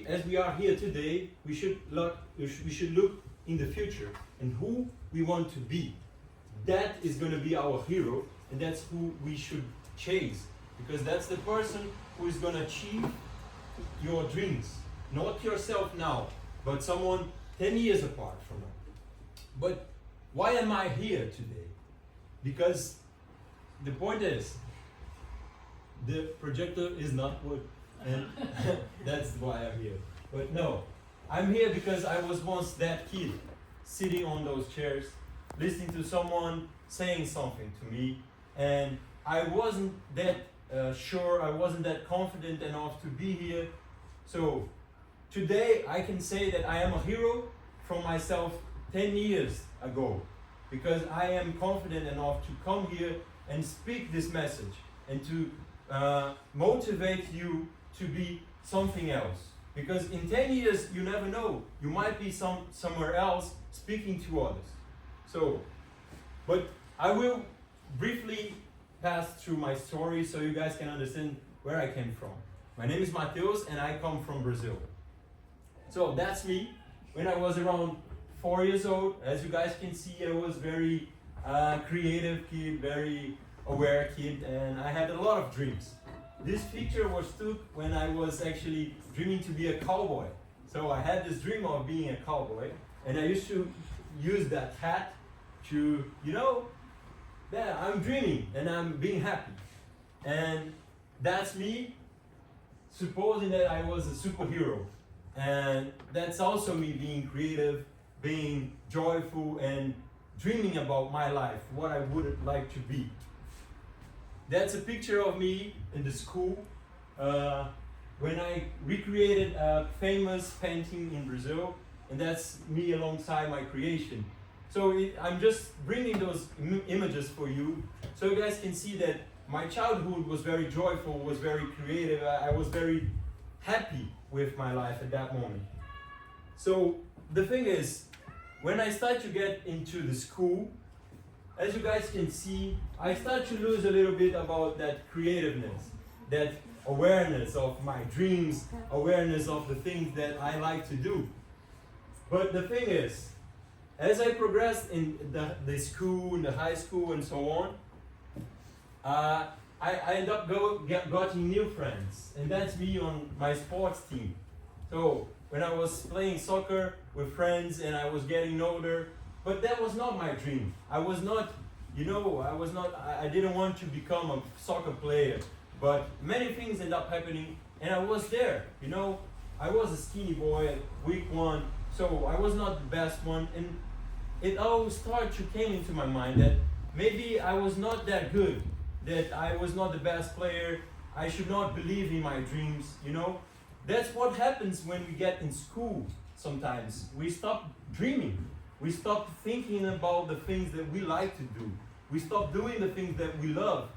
as we are here today, we should look in the future and who we want to be. That is going to be our hero, and that's who we should chase, because that's the person who is going to achieve your dreams. Not yourself now, but someone 10 years apart from now. But why am I here today? Because the point is, the projector is not wood, and that's why I'm here. But no, I'm here because I was once that kid, sitting on those chairs, listening to someone saying something to me, and I wasn't that sure, I wasn't that confident enough to be here. So today I can say that I am a hero from myself 10 years ago, because I am confident enough to come here and speak this message and to motivate you to be something else. Because in 10 years, you never know, you might be somewhere else speaking to others. So, but I will briefly pass through my story so you guys can understand where I came from. My name is Mateus and I come from Brazil. So that's me. When I was around 4 years old, as you guys can see, I was very creative kid, very aware kid, and I had a lot of dreams. This picture was took when I was actually dreaming to be a cowboy. So I had this dream of being a cowboy, and I used to use that hat to, yeah, I'm dreaming and I'm being happy. And that's me supposing that I was a superhero. And that's also me being creative, being joyful, and dreaming about my life, what I would like to be. That's a picture of me in the school when I recreated a famous painting in Brazil, and that's me alongside my creation. So I'm just bringing those images for you so you guys can see that my childhood was very joyful, was very creative. I was very happy with my life at that moment. So the thing is, when I start to get into the school, as you guys can see, I start to lose a little bit about that creativeness, that awareness of my dreams, awareness of the things that I like to do. But the thing is, as I progressed in the school, in the high school and so on, I end up getting new friends, and that's me on my sports team. So when I was playing soccer with friends and I was getting older, but that was not my dream. I was not, I didn't want to become a soccer player, but many things ended up happening, and I was there, I was a skinny boy at week 1, so I was not the best one, and it all started to came into my mind that maybe I was not that good, that I was not the best player, I should not believe in my dreams, That's what happens when we get in school sometimes. We stop dreaming. We stop thinking about the things that we like to do. We stop doing the things that we love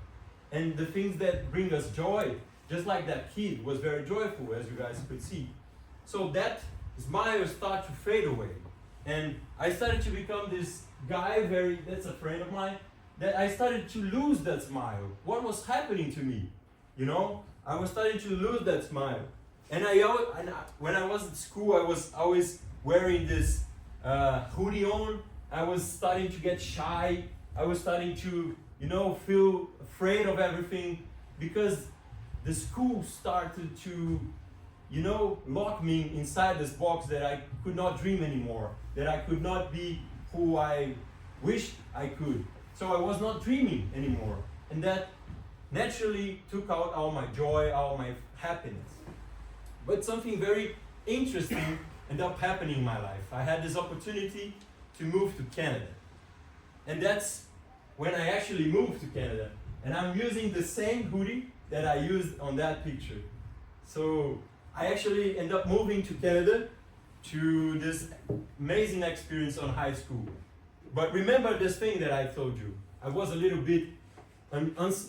and the things that bring us joy. Just like that kid was very joyful, as you guys could see. So that smile started to fade away. And I started to become this guy, that's a friend of mine, that I started to lose that smile. What was happening to me? I was starting to lose that smile. And when I was at school, I was always wearing this hoodie on. I was starting to get shy. I was starting to, feel afraid of everything, because the school started to, lock me inside this box that I could not dream anymore, that I could not be who I wished I could. So I was not dreaming anymore. And that naturally took out all my joy, all my happiness. But something very interesting ended up happening in my life. I had this opportunity to move to Canada. And that's when I actually moved to Canada. And I'm using the same hoodie that I used on that picture. So I actually ended up moving to Canada to this amazing experience on high school. But remember this thing that I told you. I was a little bit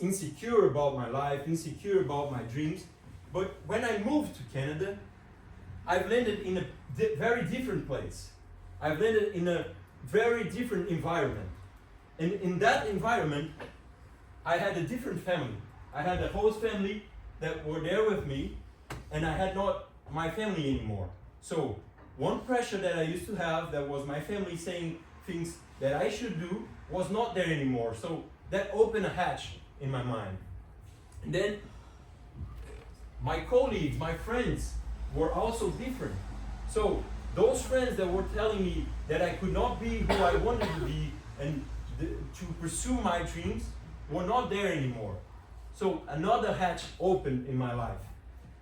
insecure about my life, insecure about my dreams. But when I moved to Canada, I've landed in a very different place. I've landed in a very different environment. And in that environment, I had a different family. I had a host family that were there with me, and I had not my family anymore. So one pressure that I used to have, that was my family saying things that I should do, was not there anymore. So that opened a hatch in my mind. And then my colleagues, my friends were also different. So those friends that were telling me that I could not be who I wanted to be and to pursue my dreams were not there anymore. So another hatch opened in my life.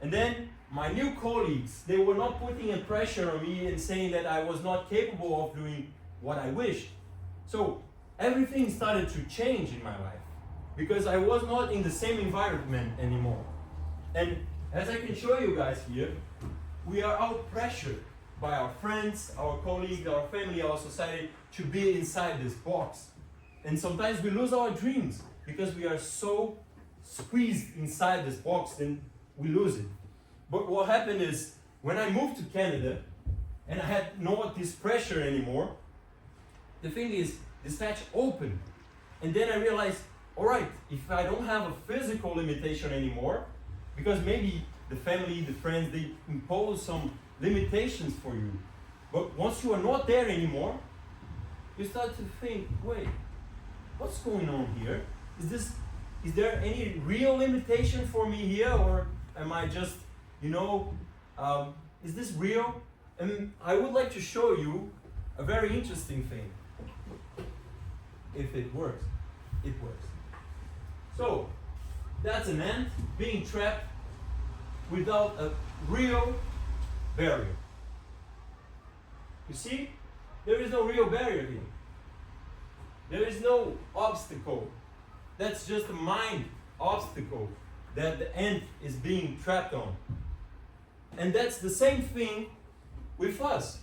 And then my new colleagues, they were not putting a pressure on me and saying that I was not capable of doing what I wished. So everything started to change in my life because I was not in the same environment anymore. And as I can show you guys here, we are out pressured by our friends, our colleagues, our family, our society to be inside this box. And sometimes we lose our dreams because we are so squeezed inside this box, then we lose it. But what happened is, when I moved to Canada and I had not this pressure anymore, the thing is, this hatch opened. And then I realized, all right, if I don't have a physical limitation anymore, because maybe the family, the friends, they impose some limitations for you. But once you are not there anymore, you start to think, wait, what's going on here? Is there any real limitation for me here, or am I just, is this real? And I would like to show you a very interesting thing. If it works, it works. So, that's an ant being trapped without a real barrier. You see? There is no real barrier here. There is no obstacle. That's just a mind obstacle that the ant is being trapped on. And that's the same thing with us.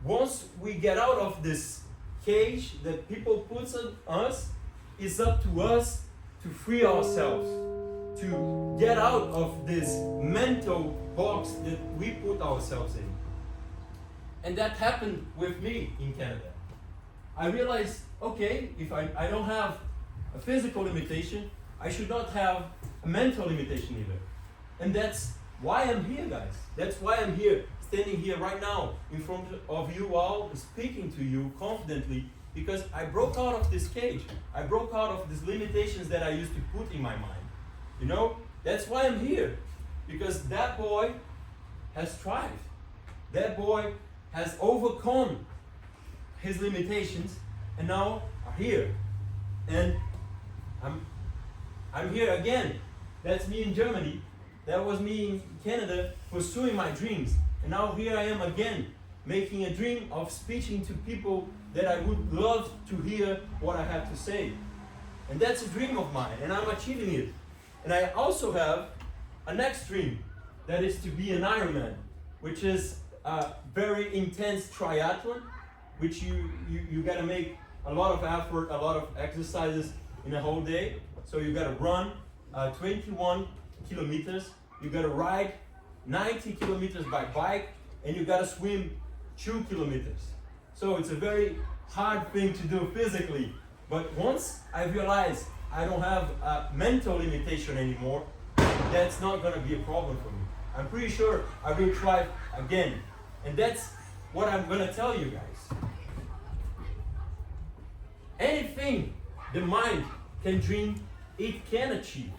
Once we get out of this cage that people put on us, it's up to us to free ourselves, to get out of this mental box that we put ourselves in. And that happened with me in Canada. I realized, okay, if I don't have a physical limitation, I should not have a mental limitation either. And that's why I'm here, guys. That's why I'm here, standing here right now in front of you all, speaking to you confidently, because I broke out of this cage. I broke out of these limitations that I used to put in my mind. That's why I'm here. Because that boy has thrived. That boy has overcome his limitations and now are here. And I'm here again. That's me in Germany. That was me in Canada, pursuing my dreams. And now here I am again, making a dream of speaking to people that I would love to hear what I have to say. And that's a dream of mine, and I'm achieving it. And I also have a next dream, that is to be an Ironman, which is a very intense triathlon, which you gotta make a lot of effort, a lot of exercises in a whole day. So you gotta run 21 kilometers, you gotta ride 90 kilometers by bike, and you gotta swim 2 kilometers. So it's a very hard thing to do physically. But once I realize I don't have a mental limitation anymore, that's not gonna be a problem for me. I'm pretty sure I will try again. And that's what I'm gonna tell you guys. Anything the mind can dream, it can achieve.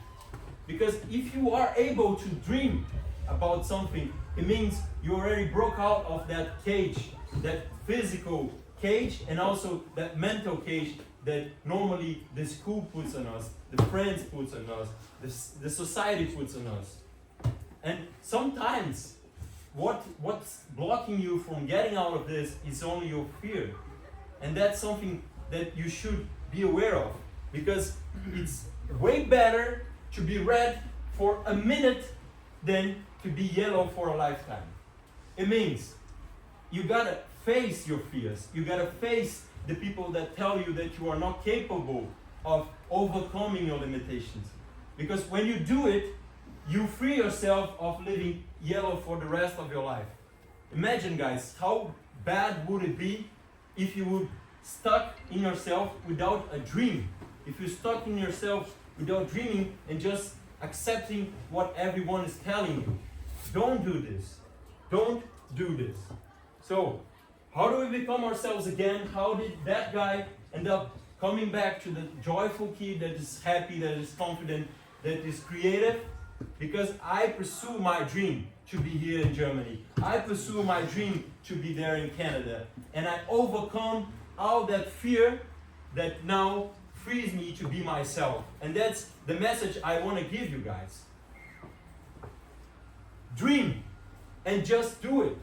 Because if you are able to dream about something, it means you already broke out of that cage, that physical cage, and also that mental cage that normally the school puts on us, the friends puts on us, the society puts on us. And sometimes what's blocking you from getting out of this is only your fear. And that's something that you should be aware of, because it's way better to be red for a minute than to be yellow for a lifetime. It means you gotta face your fears. You gotta face the people that tell you that you are not capable of overcoming your limitations. Because when you do it, you free yourself of living yellow for the rest of your life. Imagine, guys, how bad would it be if you would stuck in yourself without a dream? If you're stuck in yourself without dreaming and just accepting what everyone is telling you. Don't do this. Don't do this. So, how do we become ourselves again? How did that guy end up coming back to the joyful kid that is happy, that is confident, that is creative? Because I pursue my dream to be here in Germany. I pursue my dream to be there in Canada. And I overcome all that fear that now frees me to be myself. And that's the message I want to give you guys. Dream and just do it.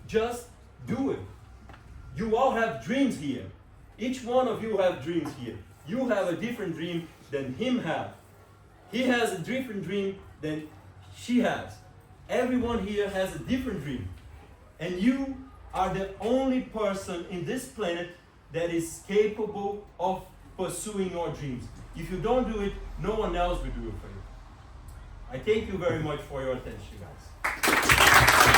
Just do it. You all have dreams here. Each one of you have dreams here. You have a different dream than him have. He has a different dream than she has. Everyone here has a different dream. And you are the only person in this planet that is capable of pursuing your dreams. If you don't do it, no one else will do it for you. I thank you very much for your attention, guys.